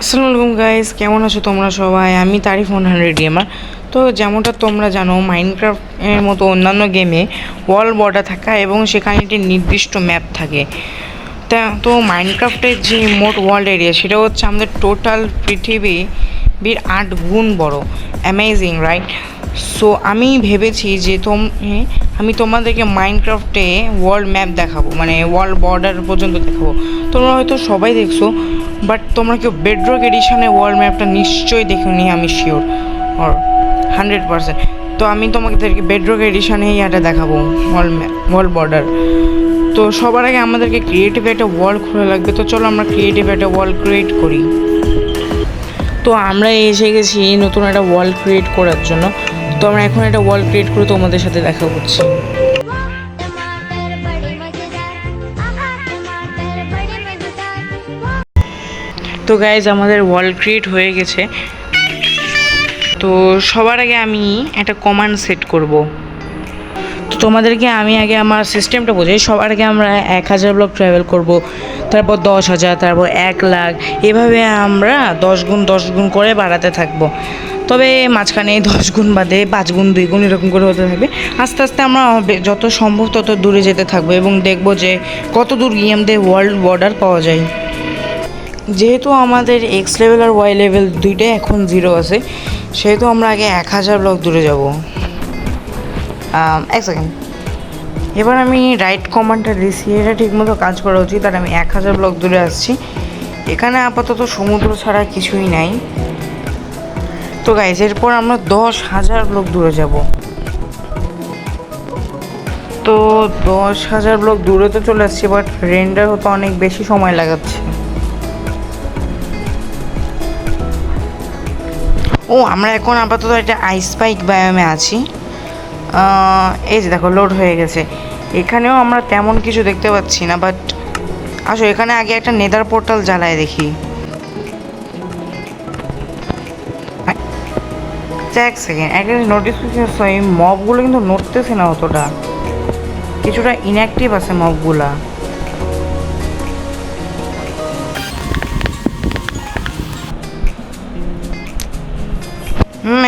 আসসালামু আলাইকুম গাইস, কেমন আছো তোমরা সবাই? আমি তারিফ 100 গেমার। তো যেমনটা তোমরা জানো, মাইনক্রাফট এর মতো অন্যান্য গেমে ওয়াল বর্ডার থাকা এবং সেখানে একটি নির্দিষ্ট ম্যাপ থাকে। তো মাইনক্রাফটের যে মোট ওয়ার্ল্ড এরিয়া সেটা হচ্ছে আমাদের টোটাল পৃথিবীর 8 গুণ বড়। Amazing, right? সো আমি ভেবেছি যে আমি তোমাদেরকে মাইনক্রাফটে ওয়ার্ল্ড ম্যাপ দেখাবো, মানে ওয়ার্ল্ড বর্ডার পর্যন্ত দেখাবো। তোমরা হয়তো সবাই দেখছো, বাট তোমরা কেউ বেডরক এডিশনে ওয়ার্ল্ড ম্যাপটা নিশ্চয়ই দেখোনি, আমি শিওর, অর 100%। তো আমি তোমাদেরকে বেডরক এডিশনে এটা দেখাবো, ওয়ার্ল্ড বর্ডার। তো সবার আগে আমাদেরকে ক্রিয়েটিভ একটা ওয়ার্ল্ড খোলা লাগবে। তো চলো আমরা ক্রিয়েটিভ একটা ওয়ার্ল্ড ক্রিয়েট করি। তো আমরা এসে গেছি নতুন একটা ওয়ার্ল্ড ক্রিয়েট করার জন্য। তো আমরা এখন একটা ওয়ার্ল্ড ক্রিয়েট করে তোমাদের সাথে দেখা করছি। তো গাইজ, আমাদের ওয়ার্ল্ড ক্রিয়েট হয়ে গেছে। তো সবার আগে আমি একটা কমান্ড সেট করব। তো তোমাদেরকে আমি আগে আমার সিস্টেমটা বোঝাই। সবার আগে আমরা 1000 ব্লক ট্রাভেল করব, তারপর 10,000, তারপর 1,00,000, এভাবে আমরা 10 গুণ করে বাড়াতে থাকবো। তবে মাঝখানে 10 গুণ বাদে 5 গুণ, 2 গুণ এরকম করে হতে থাকবে। আস্তে আস্তে আমরা যত সম্ভব তত দূরে যেতে থাকবো এবং দেখবো যে কত দূর গিয়ে আমাদের ওয়ার্ল্ড বর্ডার পাওয়া যায়। যেহেতু আমাদের এক্স লেভেল আর ওয়াই লেভেল দুইটাই এখন 0 আছে, সেহেতু আমরা আগে 1000 ব্লক দূরে যাব। এক সেকেন্ড, এবার আমি রাইট কমান্ডটা দিচ্ছি, এটা ঠিকমতো কাজ করা উচিত। আর আমি 1000 ব্লক দূরে আসছি। এখানে আপাতত সমুদ্র ছাড়া কিছুই নাই। তো গাইজ, এরপর আমরা 10,000 ব্লক দূরে যাব। তো 10,000 ব্লক দূরে তো চলে আসছি, বাট রেন্ডার হতে অনেক বেশি সময় লাগাচ্ছে। ও, আমরা এখন আপাতত একটা আইস স্পাইক বায়োমে আছি। এই যে দেখো, লোড হয়ে গেছে। এখানেও আমরা তেমন কিছু দেখতে পাচ্ছি না, বাট আসো এখানে আগে একটা নেদার পোর্টাল জ্বালায় দেখি। এক সেকেন্ড, একটা নোটিস করছি, এই মবগুলো কিন্তু নড়তেছে না অতটা, কিছুটা ইনঅ্যাক্টিভ আছে মবগুলা।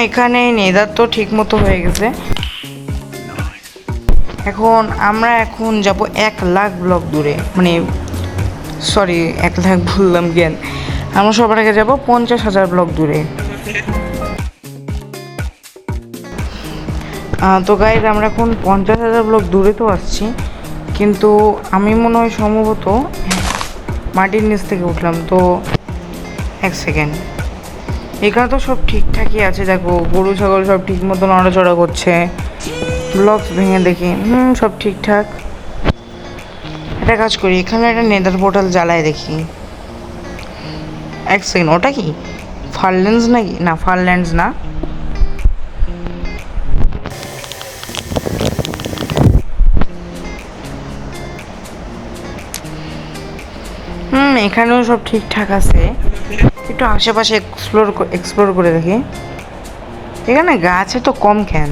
এখানে নেদার তো ঠিক মতো হয়ে গেছে। এখন আমরা যাব 1,00,000 ব্লক দূরে, মানে সরি 1,00,000 বললাম জ্ঞান। আমরা সবার আগে যাব 50,000 ব্লক দূরে। তো গাইজ, আমরা এখন 50,000 ব্লক দূরে তো আসছি, কিন্তু আমি মনে হয় সম্ভবত মাটির নিচ থেকে উঠলাম। তো এক সেকেন্ড, এখানে তো সব ঠিকঠাকই আছে। দেখো, গরু ছাগল সব ঠিক মতো নড়াচড়া করছে। ব্লকস ভেঙে দেখি, সব ঠিকঠাক। একটা কাজ করি, এখানে একটা নেদার পোর্টাল জ্বালায় দেখি। এক সেকেন্ড, ওটা কি ফারল্যান্ডস নাকি? না, ফারল্যান্ডস না। এখানেও সব ঠিকঠাক আছে। একটু আশেপাশে এক্সপ্লোর করে দেখি। এখানে গাছ তো কম কেন?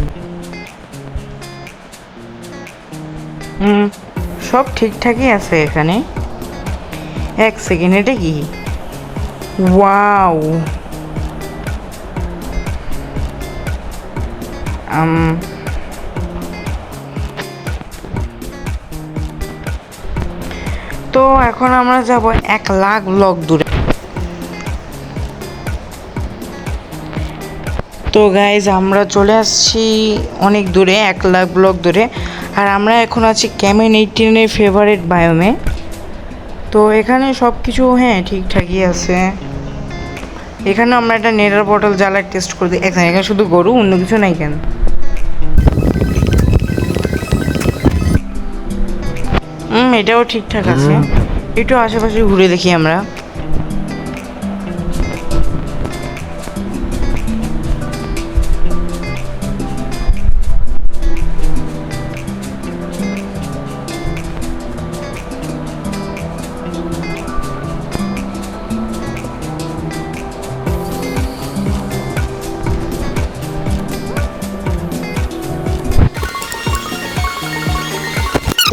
সব ঠিকঠাকই আছে এখানে। এক সেকেন্ড, এটা কি? ওয়াও, তো এখন আমরা যাব 1,00,000 ব্লক দূরে। তো গাইজ, আমরা চলে আসছি অনেক দূরে, 1,00,000 ব্লক দূরে। আর আমরা এখন আছি ক্যামেন 18-এর ফেভারিট বায়োমে। তো এখানে সব কিছু ঠিকঠাকই আছে। এখানে আমরা একটা নেদার পোর্টাল জ্বালায় টেস্ট করে দিই। এখানে শুধু গরু, অন্য কিছু নাই কেন? এটাও ঠিকঠাক আছে। একটু আশেপাশে ঘুরে দেখি আমরা।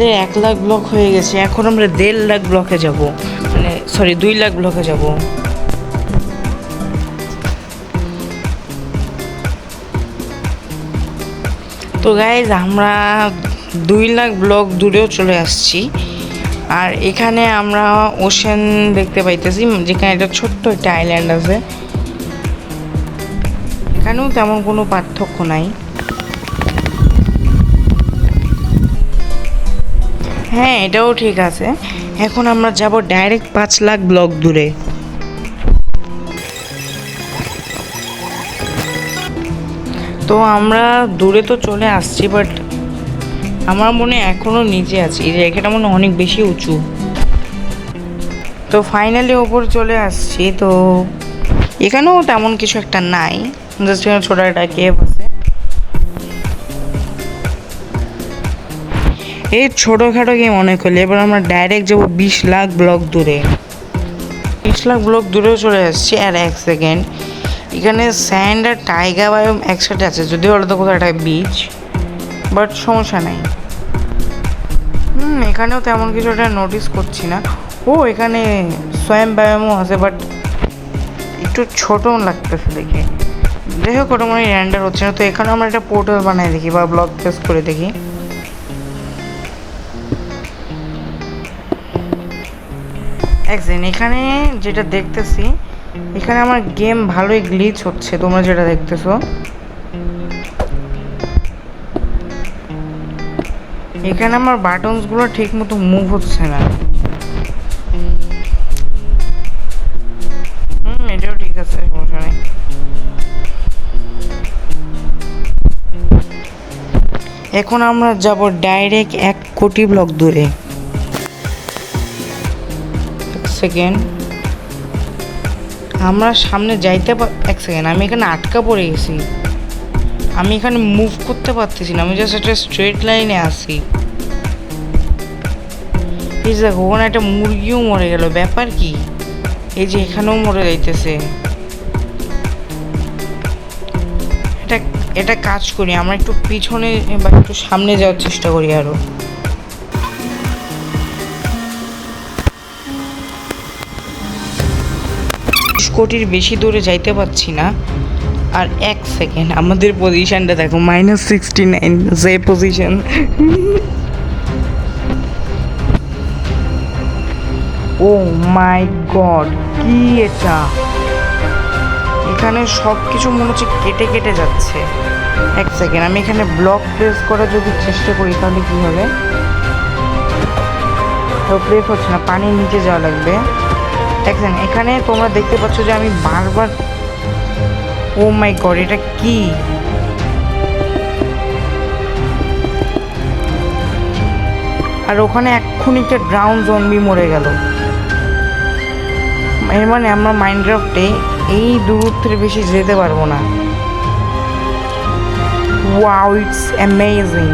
আমাদের 1,00,000 ব্লক হয়ে গেছে। এখন আমরা 1,50,000 ব্লকে যাব, মানে সরি 2,00,000 ব্লকে যাব। তো গাইজ আমরা 2 লাখ ব্লক দূরেও চলে আসছি, আর এখানে আমরা ওশেন দেখতে পাইতেছি, যেখানে একটা ছোট্ট একটা আইল্যান্ড আছে। এখানেও তেমন কোনো পার্থক্য নাই। হ্যাঁ, এটাও ঠিক আছে। এখন আমরা যাব ডাইরেক্ট 5 লাখ ব্লক দূরে। তো আমরা দূরে তো চলে আসছি, বাট আমার মনে এখনো নিচে আছি। এই জায়গাটা মনে অনেক বেশি উঁচু। তো ফাইনালি ওপর চলে আসছি। তো এখানেও তেমন কিছু একটা নাই, জাস্ট ছোট একটা কেভ আছে। এই ছোটোখাটো গেম অনেক হলে এবার আমরা ডাইরেক্ট যাবো 20 লাখ ব্লক দূরে। 20 লাখ ব্লক দূরেও চলে আসছি। আর 1 সেকেন্ড, এখানে স্যান্ড আর টাইগার বায়োম একসাথে আছে, যদিও ওটা তো কোথাও একটা বিচ, বাট সমস্যা নাই। এখানেও তেমন কিছু একটা নোটিস করছি না। ও, এখানে সোয়াম বায়োমও আছে, বাট একটু ছোটো লাগতেছে দেখে। যাই হোক, ওটা মনে র্যান্ডার হচ্ছে না। তো এখানে আমরা একটা পোর্টাল বানাই দেখি বা ব্লক প্রেস করে দেখি। এখানে যেটা দেখতেছি, এখানে আমার গেম ভালোই গ্লিচ হচ্ছে, তোমরা যেটা দেখতেছো। এখানে আমার বাটনসগুলো ঠিক মতো মুভ হচ্ছে না। এটাও ঠিক আছে, সমস্যা নেই। এখন আমরা যাব ডাইরেক্ট 1 কোটি ব্লক দূরে। 1 সেকেন্ড, আমরা সামনে যাইতে 1 সেকেন্ড, আমি এখানে আটকা পড়ে গেছি। আমি এখানে মুভ করতে পারতেছি না, আমি জাস্ট একটা স্ট্রেট লাইনে আসি। এই দেখো, ওখানে একটা মুরগিও মরে গেল, ব্যাপার কি? এই যে এখানেও মরে যাইতেছে। এটা কাজ করি, আমরা একটু পিছনে বা একটু সামনে যাওয়ার চেষ্টা করি আরো। কোটির বেশি দূরে যাইতে পারছি না। আর 1 সেকেন্ড, আমাদের পজিশনটা দেখো, -69 যে পজিশন। ও মাই গড, কি এটা? এখানে সব কিছু মনে হচ্ছে কেটে কেটে যাচ্ছে। 1 সেকেন্ড, আমি এখানে ব্লক প্রেস করার যদি চেষ্টা করি তাহলে কি হবে? তো প্রেস হচ্ছে না, পানির নিচে যাওয়া লাগবে। 1 সেকেন্ড, এখানে তোমরা দেখতে পাচ্ছ যে আমি বারবার, ও মাই গড, এটা কি? আর ওখানে এক্ষুনি একটা ড্রাউন জম্বি মরে গেল। এর মানে আমরা মাইনক্রাফটে এই দূরত্বের বেশি যেতে পারবো না। Wow, it's amazing.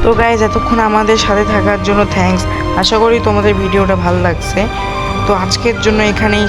তো গাইজ, এতক্ষণ আমাদের সাথে থাকার জন্য থ্যাঙ্কস। আশা করি তোমাদের ভিডিওটা ভালো লাগছে। তো আজকের জন্য এখানেই